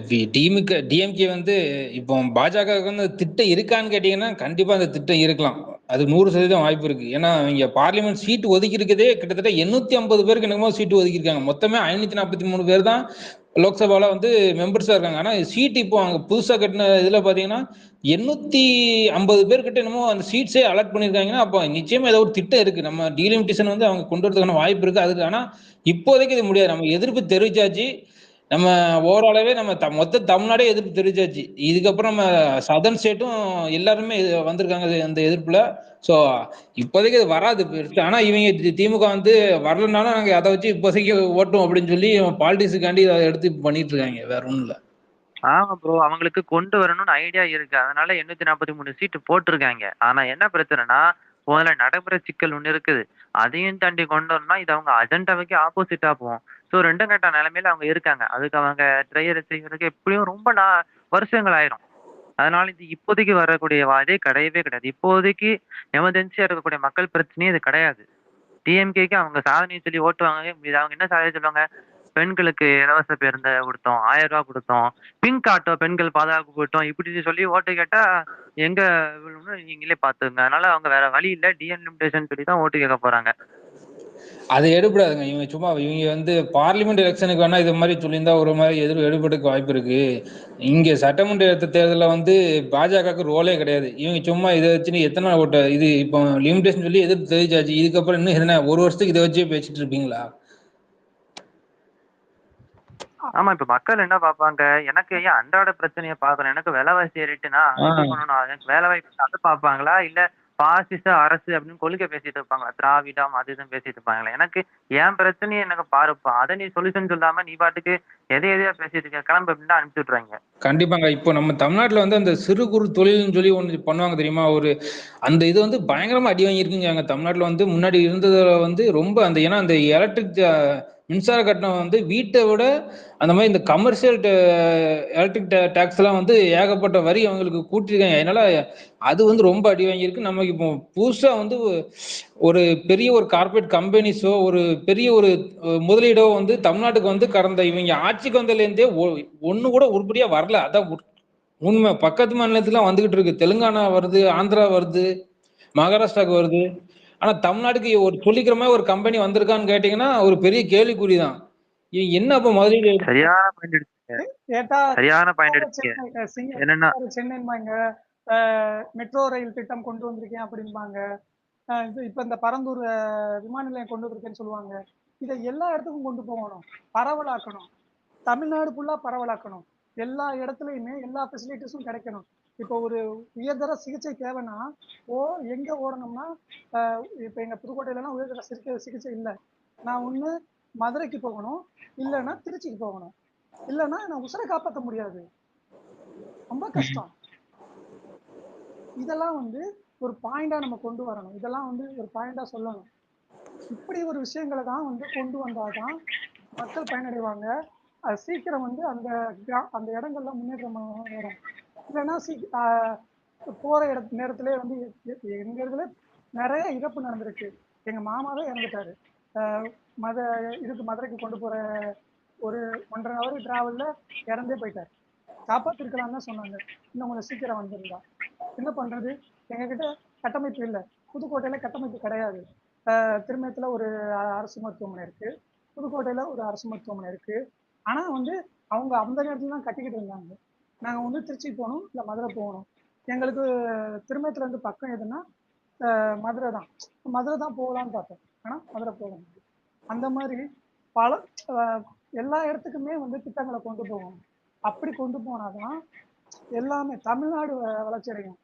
டிஎம்கே வந்து இப்போ பாஜகவுக்கு வந்து திட்டம் இருக்கான்னு கேட்டீங்கன்னா கண்டிப்பா அந்த திட்டம் இருக்கலாம். அது 100% வாய்ப்பு இருக்கு. ஏன்னா இங்க பார்லிமெண்ட் சீட் ஒதுக்கி இருக்கதே கிட்டத்தட்ட 850 பேருக்கு என்னமோ சீட்டு ஒதுக்கியிருக்காங்க. மொத்தமே 543 பேர் தான் லோக்சபால வந்து மெம்பர்ஸா இருக்காங்க. ஆனா சீட் இப்போ அங்க புதுசா கட்டின இதுல பாத்தீங்கன்னா 850 பேர்கிட்ட என்னமோ அந்த சீட்ஸே அலாட் பண்ணிருக்காங்கன்னா அப்போ நிச்சயமா ஏதோ ஒரு திட்டம் இருக்கு. நம்ம டீலிமிட்டேஷன் வந்து அவங்க கொண்டு வரதுக்கான வாய்ப்பு இருக்கு. அதுக்கு ஆனா இப்போதைக்கு இது முடியாது. நம்ம எதிர்ப்பு தெரிவிச்சாச்சு. நம்ம ஓவராலாவே நம்ம மொத்த தமிழ்நாடே எதிர்ப்பு தெரிவிச்சாச்சு. இதுக்கப்புறம் நம்ம சதர்ன் ஸ்டேட்டும் எல்லாருமே வந்திருக்காங்க அந்த எதிர்ப்புல. ஸோ இப்போதைக்கு அது வராது பெருசா. ஆனா இவங்க திமுக வந்து வரலனாலும் நாங்க அதை வச்சு இப்போதைக்கு ஓட்டும் அப்படின்னு சொல்லி பாலிடிக்ஸுக்காண்டி அதை எடுத்து பண்ணிட்டு இருக்காங்க, வேற ஒண்ணும் இல்ல. ஆமா ப்ரோ. அவங்களுக்கு கொண்டு வரணும்னு ஐடியா இருக்கு. அதனால 843 சீட்டு போட்டிருக்காங்க. ஆனா என்ன பிரச்சனைன்னா, முதல்ல நடைமுறை சிக்கல் ஒண்ணு இருக்குது. அதையும் தாண்டி கொண்டு வரணும்னா, இது அவங்க அஜெண்டாவுக்கே ஆப்போசிட்டா போகும். ஸோ 2ம் கெட்ட நிலைமையில அவங்க இருக்காங்க. அதுக்கு அவங்க ட்ரையர் செய்யறதுக்கு எப்படியும் ரொம்ப வருஷங்கள் ஆயிரும். அதனால இது இப்போதைக்கு வரக்கூடிய வாய்ப்பே கிடையவே கிடையாது. இப்போதைக்கு எமர்ஜென்சியா இருக்கக்கூடிய மக்கள் பிரச்சனையே இது கிடையாது. டிஎம்கேக்கு அவங்க சாதனையை சொல்லி ஓட்டு வாங்கவே முடியாது. அவங்க என்ன சாதனை சொல்லுவாங்க? பெண்களுக்கு இலவச பேருந்து குடுத்தோம். ரூ. 1000 குடுத்தோம். பிங்க் ஆட்டோ பெண்கள் பாதுகாப்பு போட்டோம். இப்படி சொல்லி ஓட்டு கேட்டா எங்க விழும்னு நீங்களே பார்த்துக்கங்க. அதனால அவங்க வேற வழி இல்ல. டீலிமிட்டேஷன் சொல்லி தான் ஓட்டு கேட்க போறாங்க. அதை எடுபடாதுங்க. இவங்க வந்து பார்லிமெண்ட் எலெக்ஷனுக்கு வேணா இது மாதிரி சொல்லியிருந்தா ஒரு மாதிரி எடுபடுறதுக்கு வாய்ப்பு இருக்கு. இங்க சட்டமன்ற தேர்தலில் வந்து பாஜகவுக்கு ரோலே கிடையாது. இவங்க சும்மா இதை வச்சு எத்தனை நாள் ஓட்ட இது இப்போ லிமிடேஷன் சொல்லி எதிர்ப்பு தெரிவிச்சாச்சு. இதுக்கப்புறம் இன்னும் என்ன ஒரு வருஷத்துக்கு இதை வச்சே பேசிட்டு இருப்பீங்களா? ஆமா. இப்ப மக்கள் என்ன பார்ப்பாங்க? எனக்கு ஏன் அன்றாட பிரச்சனைய பார்க்கணும்? எனக்கு விலைவாசி ஏறிட்டுனா இது பண்ணணும். எனக்கு வேலை வாய்ப்பு அது பார்ப்பாங்களா? இல்ல பாசிச அரசு அப்படின்னு கொள்கை பேசிட்டு இருப்பாங்களா? திராவிடம் அது இதுன்னு பேசிட்டு இருப்பாங்களா? எனக்கு என் பிரச்சனைய எனக்கு பாருப்பா. அத நீ சொல்யூஷன் சொல்லாம நீ பாட்டுக்கு எதையோ பேசிட்டு இருக்க. கிளம்பு அப்படின்னு அனுப்பிச்சு விட்டுறாங்க. கண்டிப்பாங்க. இப்போ நம்ம தமிழ்நாட்டுல வந்து அந்த சிறு குறு தொழில்னு சொல்லி ஒண்ணு பண்ணுவாங்க தெரியுமா? அந்த இது வந்து பயங்கரமா அடி வாங்கியிருக்குங்க. தமிழ்நாட்டுல வந்து முன்னாடி இருந்ததுல வந்து ரொம்ப ஏன்னா அந்த எலக்ட்ரிக் மின்சார கட்டணம் வந்து வீட்டை விட அந்த மாதிரி இந்த கமர்ஷியல் எலக்ட்ரிக் டேக்ஸ் எல்லாம் வந்து ஏகப்பட்ட வரி அவங்களுக்கு கூட்டிருக்காங்க. அதனால அது வந்து ரொம்ப அடி வாங்கியிருக்கு. நமக்கு இப்போ புதுசா வந்து ஒரு பெரிய ஒரு கார்பரேட் கம்பெனிஸோ ஒரு பெரிய ஒரு முதலீடோ வந்து தமிழ்நாட்டுக்கு வந்து கடந்த இவங்க ஆட்சிக்கு வந்ததுலேருந்தே ஒண்ணு கூட உருப்படியா வரல. அதான் உண்மை. பக்கத்து மாநிலத்துல வந்துகிட்டு இருக்கு. தெலுங்கானா வருது, ஆந்திரா வருது, மகாராஷ்டிராவுக்கு வருது. ஆனா தமிழ்நாட்டுக்கு ஒரு சொல்லிக்கிற மாதிரி ஒரு கம்பெனி வந்திருக்கான்னு கேட்டீங்கன்னா ஒரு பெரிய கேள்விக்குறிதான். என்ன அப்ப முதலீடு? சரியான பாயிண்ட் எடுத்தீங்க. கேட்டா சரியான பாயிண்ட் எடுத்தீங்க. என்னன்னா சென்னைம்பாங்க, மெட்ரோ ரயில் திட்டம் கொண்டு வந்திருக்கேன் அப்படிம்பாங்க. இப்ப இந்த பரந்தூர் விமான நிலையம் கொண்டு வந்திருக்கேன்னு சொல்லுவாங்க. இதை எல்லா இடத்துக்கும் கொண்டு போகணும், பரவலாக்கணும். தமிழ்நாடு ஃபுல்லா பரவலாக்கணும். எல்லா இடத்துலயுமே எல்லா ஃபெசிலிட்டிஸும் கிடைக்கணும். இப்போ ஒரு உயர்தர சிகிச்சை தேவைன்னா எங்க ஓடணும்னா, இப்போ எங்க புதுக்கோட்டையிலலாம் உயர்தர சிகிச்சை இல்லை. நான் ஒண்ணு மதுரைக்கு போகணும், இல்லைன்னா திருச்சிக்கு போகணும், இல்லைன்னா நான் உசுரை காப்பாற்ற முடியாது. ரொம்ப கஷ்டம். இதெல்லாம் வந்து ஒரு பாயிண்டா நம்ம கொண்டு வரணும். இதெல்லாம் வந்து ஒரு பாயிண்டா சொல்லணும். இப்படி ஒரு விஷயங்களை தான் வந்து கொண்டு வந்தாதான் மக்கள் பயனடைவாங்க. அது சீக்கிரம் வந்து அந்த இடங்கள்ல முன்னேற்றம் வரும். இல்லைன்னா போற நேரத்திலே வந்து எங்க இதுல நிறைய இறப்பு நடந்திருக்கு. எங்க மாமாவே இறந்துட்டாரு. மதுரைக்கு கொண்டு போற ஒரு 1.5 ஹவர் டிராவல்ல இறந்தே போயிட்டாரு. காப்பாத்திருக்கலாம் தான் சொன்னாங்க, இன்னும் கொஞ்சம் சீக்கிரம் வந்திருந்தா. என்ன பண்றது? எங்ககிட்ட கட்டமைப்பு இல்லை. புதுக்கோட்டையில கட்டமைப்பு கிடையாது. திருமயத்துல ஒரு அரசு மருத்துவமனை இருக்கு, புதுக்கோட்டையில ஒரு அரசு மருத்துவமனை இருக்கு. ஆனா வந்து அவங்க அந்த நேரத்துல தான் கட்டிக்கிட்டு இருந்தாங்க. நாங்க வந்து திருச்சி போகணும், இல்லை மதுரை போகணும். எங்களுக்கு திருமயத்துல இருந்து பக்கம் எதுன்னா மதுரை தான். மதுரை தான் போகலான்னு பார்த்தோம், ஆனா மதுரை போக முடியும். அந்த மாதிரி பல எல்லா இடத்துக்குமே வந்து திட்டங்களை கொண்டு போகணும். அப்படி கொண்டு போனாதான் எல்லாமே தமிழ்நாடு வளர்ச்சி அடையும்.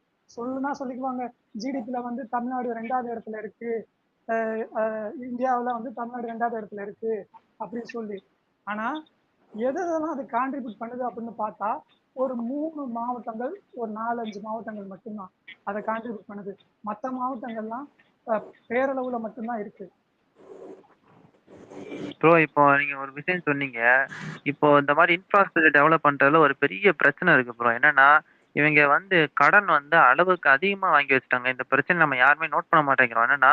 சொல்லிக்குவாங்க, ஜிடிபியில வந்து தமிழ்நாடு 2வது இடத்துல இருக்கு, இந்தியாவில் வந்து தமிழ்நாடு 2வது இடத்துல இருக்கு அப்படின்னு சொல்லி. ஆனா எதெல்லாம் அது கான்ட்ரிபியூட் பண்ணுது அப்படின்னு பார்த்தா ஒரு 3 மாவட்டங்கள், ஒரு 4-5 மாவட்டங்கள் மட்டும்தான் அதை கான்ட்ரிபியூட் பண்ணுது. மற்ற மாவட்டங்கள்லாம் பேரளவுல மட்டும்தான் இருக்கு. ப்ரோ இப்போ நீங்க ஒரு விஷயம் சொன்னீங்க. இப்போ இந்த மாதிரி இன்ஃப்ராஸ்ட்ரக்சர் டெவலப் பண்றதுல ஒரு பெரிய பிரச்சனை இருக்கு ப்ரோ. என்னன்னா, இவங்க வந்து கடன் வந்து அளவுக்கு அதிகமா வாங்கி வச்சுட்டாங்க. இந்த பிரச்சனை நம்ம யாருமே நோட் பண்ண மாட்டேங்கிறோம். என்னன்னா,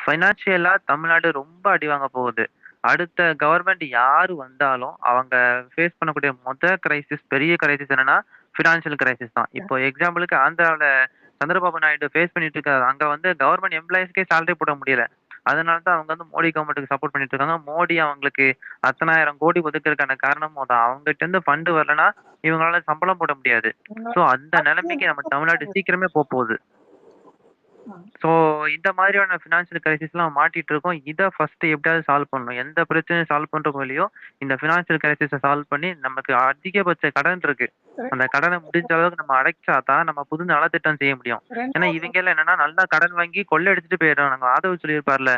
ஃபைனான்சியலா தமிழ்நாடு ரொம்ப அடி வாங்க போகுது. அடுத்த கவர்மெண்ட் யாரு வந்தாலும் அவங்க ஃபேஸ் பண்ணக்கூடிய பெரிய கிரைசிஸ் என்னன்னா, ஃபினான்ஷியல் கிரைசிஸ் தான். இப்போ எக்ஸாம்பிளுக்கு ஆந்திராவுல சந்திரபாபு நாயுடு ஃபேஸ் பண்ணிட்டு இருக்காரு. அங்க வந்து கவர்மெண்ட் எம்ப்ளாயீஸ்க்கே சேலரி போட முடியல. அதனால தான் அவங்க வந்து மோடி கவர்மெண்ட்டுக்கு சப்போர்ட் பண்ணிட்டு இருக்காங்க. மோடி அவங்களுக்கு அத்தனாயிரம் கோடி ஒதுக்குறதுக்கான காரணமும் அதான். அவங்ககிட்ட இருந்து ஃபண்ட் வரலன்னா இவங்களால சம்பளம் போட முடியாது. ஸோ அந்த நிலைமைக்கு நம்ம தமிழ்நாடு சீக்கிரமே போகுது. ஸோ இந்த மாதிரியான ஃபினான்ஷியல் கிரைசிஸ்லாம் மாட்டிட்டு இருக்கோம். இத ஃபர்ஸ்ட் எப்படியாவது சால்வ் பண்ணணும். எந்த பிரச்சனையும் சால்வ் பண்றோமோ இல்லையோ, இந்த ஃபினான்ஷியல் கிரைசிஸ சால்வ் பண்ணி நமக்கு அதிகபட்ச கடன் இருக்கு. அந்த கடன முடிஞ்ச அளவுக்கு நம்ம அடைச்சா தான் நம்ம புது நலத்திட்டம் செய்ய முடியும். ஏன்னா 2வது இவங்க எல்லாம் என்னன்னா நல்லா கடன் வாங்கி கொள்ளையடிச்சுட்டு போயிடுறாங்க. ஆதவ் சொல்லியிருப்பார்ல.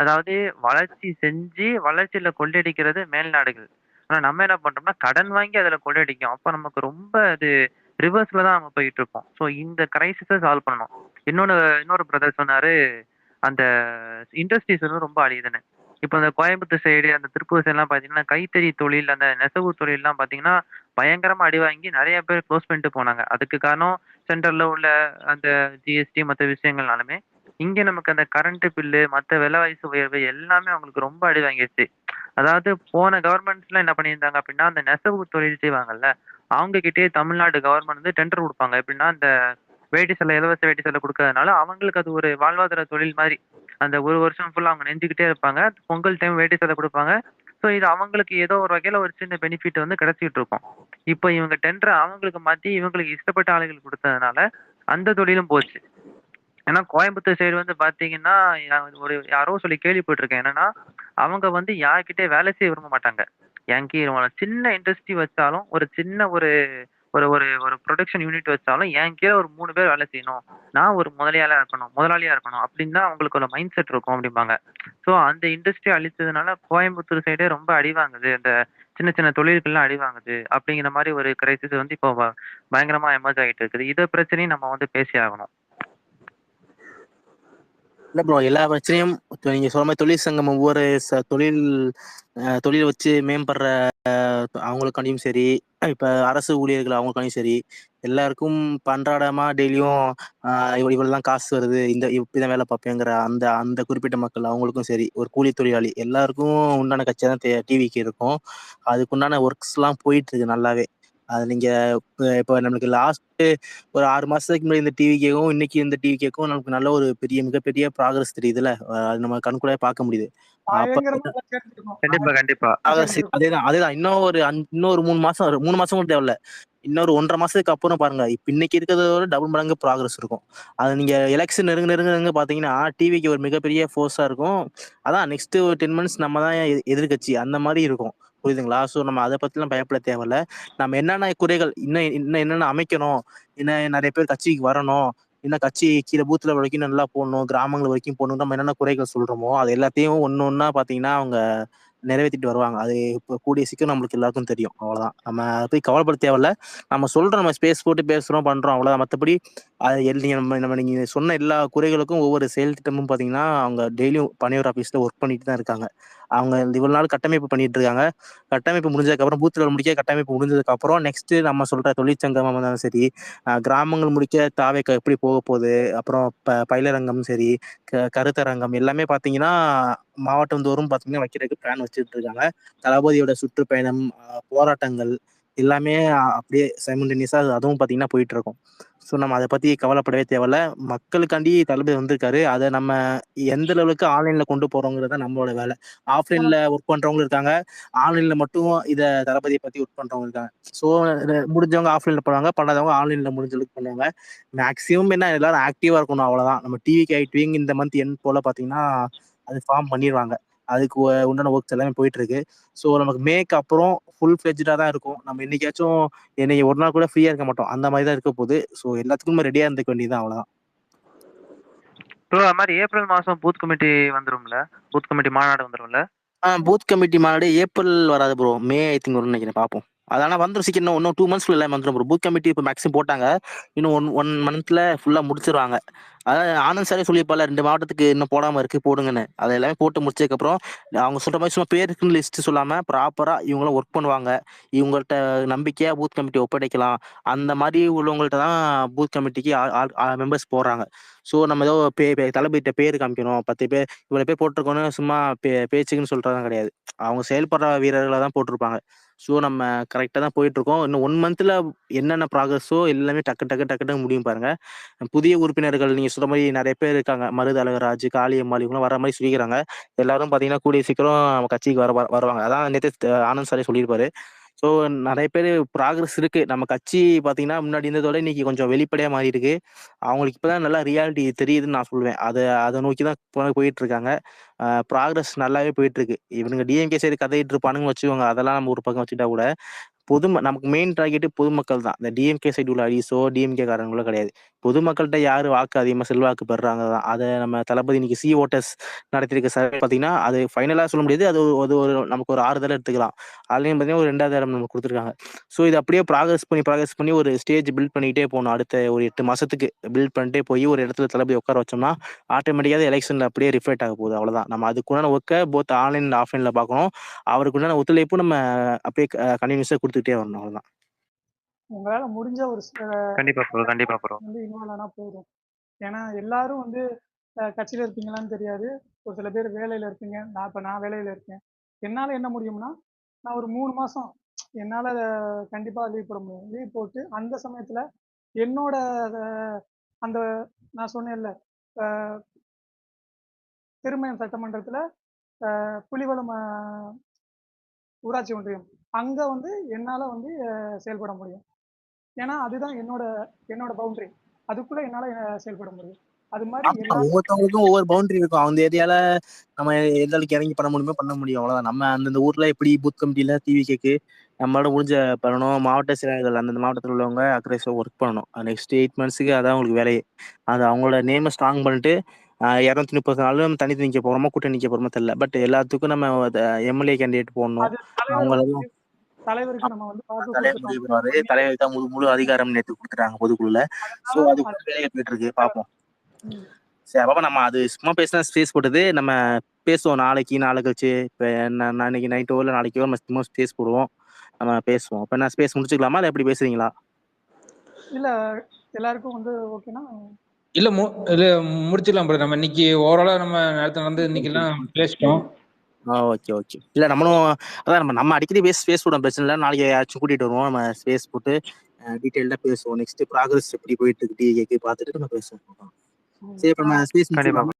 அதாவது வளர்ச்சி செஞ்சு வளர்ச்சியில கொள்ளையடிக்கிறது மேல்நாடுகள். ஆனா நம்ம என்ன பண்றோம்னா கடன் வாங்கி அதுல கொள்ளையடிக்கும். அப்ப நமக்கு ரொம்ப அது ரிவர்ஸ்ல தான் நம்ம போயிட்டு இருப்போம். ஸோ இந்த கிரைசிஸ சால்வ் பண்ணணும். இன்னொரு பிரதர் சொன்னாரு, அந்த இண்டஸ்ட்ரீஸ் வந்து ரொம்ப அழியுதுன்னு. இப்ப அந்த கோயம்புத்தூர் சைடு, அந்த திருப்பூர் சைடுலாம் பார்த்தீங்கன்னா, கைத்தறி தொழில், அந்த நெசவு தொழில்லாம் பார்த்தீங்கன்னா, பயங்கரமா அடி வாங்கி நெறைய பேர் க்ளோஸ் பண்ணிட்டு போனாங்க. அதுக்கு காரணம் சென்ட்ரல்ல உள்ள அந்த ஜிஎஸ்டி மத்த விஷயங்கள்னாலுமே, இங்க நமக்கு அந்த கரண்ட் பில்லு, மத்த விலைவாசி உயர்வு எல்லாமே அவங்களுக்கு ரொம்ப அடி வாங்கிருச்சு. அதாவது போன கவர்மெண்ட்ஸ்லாம் என்ன பண்ணியிருந்தாங்க அப்டின்னா, அந்த நெசவு தொழில் செய்வாங்கல்ல, அவங்க கிட்டயே தமிழ்நாடு கவர்மெண்ட் வந்து டெண்டர் குடுப்பாங்க. எப்டின்னா, அந்த வேட்டி சேலை, இலவச வேட்டி சேலை குடுக்கறதுனால, அவங்களுக்கு அது ஒரு வாழ்வாதார தொழில் மாரி. அந்த 1 வருஷம் ஃபுல்லா அவங்க நெஞ்சுக்கிட்டே இருப்பாங்க. பொங்கல் டைம் வேட்டி சேலை குடுப்பாங்க. ஸோ இது அவங்களுக்கு ஏதோ ஒரு வகையில ஒரு சின்ன பெனிஃபிட் வந்து கிடைச்சிட்டு இருக்கும். இப்ப இவங்க டெண்டர அவங்களுக்கு மாத்தி, இவங்களுக்கு இஷ்டப்பட்ட ஆளுகளுக்கு குடுத்ததுனால, அந்த தொழிலும் போச்சு. ஏன்னா கோயம்புத்தூர் சைடு வந்து பார்த்தீங்கன்னா, யாரோ சொல்லி கேள்விப்பட்டுருக்கேன். என்னன்னா, அவங்க வந்து யார்கிட்டயும் வேலை செய்ய விரும்ப மாட்டாங்க. ஒரு சின்ன இண்டஸ்ட்ரி வச்சாலும், ஒரு சின்ன ஒரு ஒரு ஒரு ஒரு புரொடக்ஷன் யூனிட் வச்சாலும், என் கீழ ஒரு 3 பேர் வேலை செய்யணும். நான் ஒரு முதலாளியா இருக்கணும் அப்படின்னு தான் அவங்களுக்கு ஒரு மைண்ட் செட் இருக்கும் அப்படிம்பாங்க. ஸோ அந்த இண்டஸ்ட்ரி அழிச்சதுனால கோயம்புத்தூர் சைடே ரொம்ப அடி வாங்குது. அந்த சின்ன சின்ன தொழில்கள்லாம் அடி வாங்குது. அப்படிங்கிற மாரி ஒரு கிரைசிஸ் வந்து இப்போ பயங்கரமா எமர்ஜ் ஆயிட்டு இருக்குது. இத பிரச்சனையும் நம்ம வந்து பேசி ஆகணும். இல்ல ப்ரோ, எல்லா பிரச்சனையும் இப்ப நீங்க சொன்ன மாதிரி தொழில் சங்கம் ஒவ்வொரு தொழில் வச்சு மேம்படுற அவங்களுக்காண்டியும் சரி, இப்ப அரசு ஊழியர்கள் அவங்களுக்காண்டியும் சரி, எல்லாருக்கும் அன்றாடமா டெய்லியும் இவ்வளவுதான் காசு வருது, இப்படிதான் வேலை பார்ப்பேங்கிற அந்த அந்த குறிப்பிட்ட மக்கள் அவங்களுக்கும் சரி, ஒரு கூலி தொழிலாளி எல்லாருக்கும் உண்டான கட்சி தான் டிவிக்கு இருக்கும். அதுக்குண்டான ஒர்க்ஸ் எல்லாம் போயிட்டு இருக்கு நல்லாவே. அது நீங்க இப்ப நம்மளுக்கு லாஸ்ட் ஒரு 6 மாசத்துக்கு முன்னாடி இந்த டிவி கேக்கும் இன்னைக்கு இந்த டிவி கேக்கும் நமக்கு நல்ல ஒரு மிகப்பெரிய ப்ராக்ரஸ் தெரியுதுல்ல. அது நம்ம கண்கூடாவே பார்க்க முடியுது. அப்ப பயங்கரமா தெரிஞ்சிருக்கும். கண்டிப்பா, கண்டிப்பா. ப்ராக்ரஸ் தெரிஞ்சிருக்கும். அதேதான் இன்னொரு 3 மாசம் கூட தேவையில்ல. இன்னொரு 1.5 மாசத்துக்கு அப்புறம் பாருங்க, இப்ப இன்னைக்கு இருக்கிறத விட டபுள் மடங்கு ப்ராக்ரஸ் இருக்கும். அது நீங்க எலெக்ஷன் நெருங்க பாத்தீங்கன்னா டிவிக்கு ஒரு மிகப்பெரிய ஃபோர்ஸா இருக்கும். அதான் நெக்ஸ்ட் ஒரு 10 மந்த்ஸ் நம்ம தான் எதிர்க்கட்சி அந்த மாதிரி இருக்கும். புரியுதுங்களா? ஸோ நம்ம அதை பத்திலாம் பயப்பட தேவையில்ல. நம்ம என்னென்ன குறைகள் இன்னும் இன்னும் என்னென்ன அமைக்கணும், இன்னும் நிறைய பேர் கட்சிக்கு வரணும், இன்னும் கட்சி கீழே பூத்துல வரைக்கும் நல்லா போடணும், கிராமங்கள் வரைக்கும் போடணும், நம்ம என்னென்ன குறைகள் சொல்றோமோ அது எல்லாத்தையும் ஒன்னு ஒன்னா பாத்தீங்கன்னா அவங்க நிறைவேற்றிட்டு வருவாங்க. அது இப்போ கூடிய சீக்கிரம் நம்மளுக்கு எல்லாருக்கும் தெரியும். அவ்வளவுதான். நம்ம அதை போய் கவலைப்பட தேவையில்ல. நம்ம சொல்றோம், நம்ம ஸ்பேஸ் போட்டு பேசுறோம், பண்றோம், அவ்வளவுதான். மற்றபடி அது நீங்க சொன்ன எல்லா குறைகளுக்கும் ஒவ்வொரு செயல் திட்டமும் பாத்தீங்கன்னா அவங்க டெய்லியும் பணியாளர் ஆபீஸ்ல ஒர்க் பண்ணிட்டு தான் இருக்காங்க. அவங்க இவ்வளவு நாள் கட்டமைப்பு பண்ணிட்டு இருக்காங்க. கட்டமைப்பு முடிஞ்சதுக்கு அப்புறம் பூத்துல முடிக்க கட்டமைப்பு முடிஞ்சதுக்கு அப்புறம் நெக்ஸ்ட் நம்ம சொல்ற தொழிற்சங்கமா இருந்தாலும் சரி, கிராமங்கள் முடிக்க தாவேக்கா எப்படி போக போகுது, அப்புறம் பயிலரங்கம் சரி, கருத்தரங்கம் எல்லாமே பாத்தீங்கன்னா மாவட்டம் தோறும் பாத்தீங்கன்னா வைக்கிறதுக்கு பிளான் வச்சுட்டு இருக்காங்க. தளபதியோட சுற்றுப்பயணம், போராட்டங்கள் எல்லாமே அப்படியே சைமல்டேனியஸா அதுவும் பாத்தீங்கன்னா போயிட்டு இருக்கும். ஸோ நம்ம அதை பத்தி கவலைப்படவே தேவையில்ல. மக்களுக்காண்டி தளபதி வந்திருக்காரு. அதை நம்ம எந்த லெவலுக்கு ஆன்லைன்ல கொண்டு போறோங்கிறத நம்மளோட வேலை. ஆஃப்லைன்ல ஒர்க் பண்றவங்க இருக்காங்க, ஆன்லைன்ல மட்டும் தளபதியை பத்தி ஒர்க் பண்றவங்க இருக்காங்க. ஸோ முடிஞ்சவங்க ஆஃப்லைன்ல பண்ணுவாங்க, பண்ணாதவங்க ஆன்லைன்ல முடிஞ்ச அளவுக்கு பண்ணுவாங்க. மேக்ஸிமம் என்ன எல்லாரும் ஆக்டிவா இருக்கணும், அவ்வளவுதான். நம்ம டிவிக்கு இந்த மந்த் எண்ட் போல பாத்தீங்கன்னா அது ஃபார்ம் பண்ணிடுவாங்க. அதுக்கு உண்டான ஒர்க்ஸ் எல்லாமே போயிட்டு இருக்கு. ஸோ நமக்கு மேக்கு அப்புறம் ஃபுல் ஃபிளெஜ்டா தான் இருக்கும். நம்ம என்னைக்காச்சும் ஒரு நாள் கூட ஃப்ரீயா இருக்க மாட்டோம். அந்த மாதிரி தான் இருக்க போகுது. ஸோ எல்லாத்துக்கும் ரெடியா இருந்துக்க வேண்டியதுதான், அவ்வளவுதான். ப்ரோ அது மாரி ஏப்ரல் மாசம் பூத் கமிட்டி வந்துரும்ல? பூத் கமிட்டி மாநாடு வந்துரும்ல? பூத் கமிட்டி மாநாடு ஏப்ரல் வராது ப்ரோ. மே ஐ திங்க் வரும்னு நினைக்கிறேன். பார்ப்போம். அதனால வந்துடும் சீக்கிரம். இன்னும் 2 மந்த்ஸ்ல எல்லாம் வந்துடும் ப்ரோ. பூத் கமிட்டி இப்போ மேக்ஸிமம் போட்டாங்க. இன்னும் ஒன் மந்த்ல ஃபுல்லா முடிச்சிருவாங்க. அதாவது ஆனந்த் சாரே சொல்லியிருப்பால 2 மாவட்டத்துக்கு இன்னும் போடாம இருக்கு, போடுங்கன்னு. அது எல்லாமே போட்டு முடிச்சதுக்கு அப்புறம் அவங்க சொல்ற மாதிரி சும்மா பேருக்குன்னு லிஸ்ட் சொல்லாம ப்ராப்பரா இவங்களும் ஒர்க் பண்ணுவாங்க, இவங்கள்ட்ட நம்பிக்கையா பூத் கமிட்டி ஒப்படைக்கலாம், அந்த மாதிரி உள்ளவங்கள்ட்ட தான் பூத் கமிட்டிக்கு மெம்பர்ஸ் போடுறாங்க. ஸோ நம்ம ஏதோ தளபதிட்ட பேர் காமிக்கணும், 10 பேர் இவ்வளவு பேர் போட்டிருக்கோன்னு சும்மா பேச்சுக்குன்னு சொல்றதும் கிடையாது. அவங்க செயல்படுற வீரர்களை தான் போட்டிருப்பாங்க. ஸோ நம்ம கரெக்டாக தான் போயிட்டு இருக்கோம். இன்னும் 1 மந்த்ல என்னென்ன ப்ராக்ரஸோ எல்லாமே டக்கு முடியும் பாருங்க. புதிய உறுப்பினர்கள் நீங்க சொல்ற மாதிரி நிறைய பேர் இருக்காங்க. மருது அழகராஜ், காளியம்மாள் இவங்களாம் வர மாதிரி சொல்லிக்கிறாங்க. எல்லாரும் பாத்தீங்கன்னா கூடிய சீக்கிரம் நம்ம கட்சிக்கு வருவாங்க. அதான் நேற்று ஆனந்த் சாரே சொல்லியிருப்பாரு. ஸோ ஸோ நிறைய பேர் ப்ராக்ரஸ் இருக்கு. நம்ம கட்சி பார்த்தீங்கன்னா, முன்னாடி இருந்ததோட இன்னைக்கு கொஞ்சம் வெளிப்படையா மாறி இருக்கு. அவங்களுக்கு இப்பதான் நல்லா ரியாலிட்டி தெரியுதுன்னு நான் சொல்லுவேன். அத நோக்கி தான் போயிட்டு இருக்காங்க. ப்ராக்ரஸ் நல்லாவே போயிட்டு இருக்கு. இவனுங்க டிஎம்கே சைடு கதையிட்டு இருப்பானுங்கன்னு வச்சுக்கோங்க. அதெல்லாம் நம்ம ஒரு பக்கம் வச்சுட்டா கூட, நமக்கு மெயின் டார்கெட் பொதுமக்கள் தான். இந்த டிஎம்கே சைடு உள்ள அடிஸோ, டிஎம்கே காரங்களோ கிடையாது. பொதுமக்கள்கிட்ட யாரு வாக்கு அதிகமா செல்வாக்கு பெறுறாங்க தான். அத நம்ம தளபதி இன்னைக்கு ஓட்டர்ஸ் நடத்தியிருக்க சர்வே பார்த்தீங்கன்னா, அது ஃபைனலா சொல்ல முடியாது. அது ஒரு நமக்கு ஒரு ஆறுதலா எடுத்துக்கலாம். அதுலயும் பார்த்தீங்கன்னா, ஒரு 2வது இடம் நமக்கு குடுத்துருக்காங்க. ஸோ இது அப்படியே ப்ராக்ரஸ் பண்ணி ஒரு ஸ்டேஜ் பில்ட் பண்ணிக்கிட்டே போணும். அடுத்த ஒரு 8 மாசத்துக்கு பில்ட் பண்ணிட்டே போய் ஒரு இடத்துல தளபதி உட்கார வச்சோம்னா, ஆட்டோமேட்டிக்கா எலெக்ஷன்ல அப்படியே ரிஃப்ளெக்ட் ஆக போகுது. அவ்வளவுதான். நம்ம அதுக்குண்டான ஒர்க்க போத் ஆன்லைன் அண்ட் ஆஃப்லைன்ல பார்க்கணும். அவருக்கு உண்டான ஒத்துழைப்பும் நம்ம அப்படியே கன்டினியூஸா குடுத்துக்கிட்டே வரணும். அவ்வளவுதான். உங்களால முடிஞ்ச ஒரு கண்டிப்பா ப்ரோ. இன்வால்வ் ஆனா போதும். ஏன்னா எல்லாரும் வந்து கட்சியில இருப்பீங்களான்னு தெரியாது. ஒரு சில பேர் வேலையில இருப்பீங்க. நான் வேலையில இருக்கேன். என்னால என்ன முடியும்னா, நான் ஒரு 3 மாசம் என்னால கண்டிப்பா லீவ் போட முடியும். லீவ் போட்டு அந்த சமயத்துல என்னோட அந்த நான் சொன்னேன்ல திருமயம் சட்டமன்றத்துல புலிவலம் ஊராட்சி ஒன்றியம் அங்க வந்து என்னால வந்து செயல்பட முடியும். ஏன்னா அதுதான் என்னோட பவுண்டரி. அதுக்குள்ள என்னால செயல்பட முடியும். அது மாதிரி ஒவ்வொருத்தவங்களுக்கும் ஒவ்வொரு பவுண்டரி இருக்கும். அந்த ஏரியால நம்ம எந்த அளவுக்கு இறங்கி பண்ண முடியுமோ பண்ண முடியும். அவ்வளவுதான். நம்ம அந்தந்த ஊர்ல எப்படி பூத் கமிட்டியில டிவிகேக்கு நம்மளோட முடிஞ்ச பண்ணணும். மாவட்ட செயலாளர்கள் அந்தந்த மாவட்டத்தில் உள்ளவங்க அக்ரெசிவா ஒர்க் பண்ணணும். நெக்ஸ்ட் 8 மந்த்ஸ்க்கு அதான் உங்களுக்கு வேலையே. அது அவங்களோட நேமை ஸ்ட்ராங் பண்ணிட்டு 230 நாளும் தனித்து நிக்க போறோமோ கூட்டணி நிக்க போறோமோ தெரியல. பட் எல்லாத்துக்கும் நம்ம எம்எல்ஏ கேண்டிடேட் போடணும். அவங்களும் தலைவருக்கு நம்ம வந்து தலைவர் முடிவு பண்ணுவாரு. தலைவர் தான் முழு அதிகாரம் நேற்று கொடுத்துட்டாங்க பொதுக்குழுல. சோ அதுக்குள்ள வேலையை போயிட்டு இருக்கு. பார்ப்போம். சரி பாப்பா, நம்ம அது சும்மா பேசினா ஸ்பேஸ் போட்டது. நம்ம பேசுவோம் நாளைக்கு நாளை கழிச்சு. இப்போ இன்னைக்கு நைட்டோ இல்லை நாளைக்கோ நம்ம சும்மா ஸ்பேஸ் போடுவோம். நம்ம பேசுவோம். இப்போ நான் ஸ்பேஸ் முடிச்சுக்கலாமா இல்லை எப்படி பேசுறீங்களா? இல்ல எல்லாருக்கும் வந்து ஓகேனா? இல்ல முடிச்சிடலாம் ப்ரோ. நம்ம இன்னைக்கு ஓவராலா நம்ம நேரத்துல வந்து இன்னைக்கு எல்லாம் பேசிட்டோம். ஓகே. இல்ல நம்மளும் அதான் நம்ம அடிக்கடி ஸ்பேஸ் போட பிரச்சனை இல்லை. நாளைக்கு யாராச்சும் கூட்டிட்டு வருவோம். நம்ம ஸ்பேஸ் போட்டு டீட்டெயில்டா பேசுவோம். நெக்ஸ்ட் ப்ராக்ரஸ் எப்படி போயிட்டு இருக்கு டிஏக்கு பார்த்துட்டு நம்ம பேசுவோம். சரி, இப்போ நம்ம ஸ்பேஸ் முடிச்சுக்கலாம்.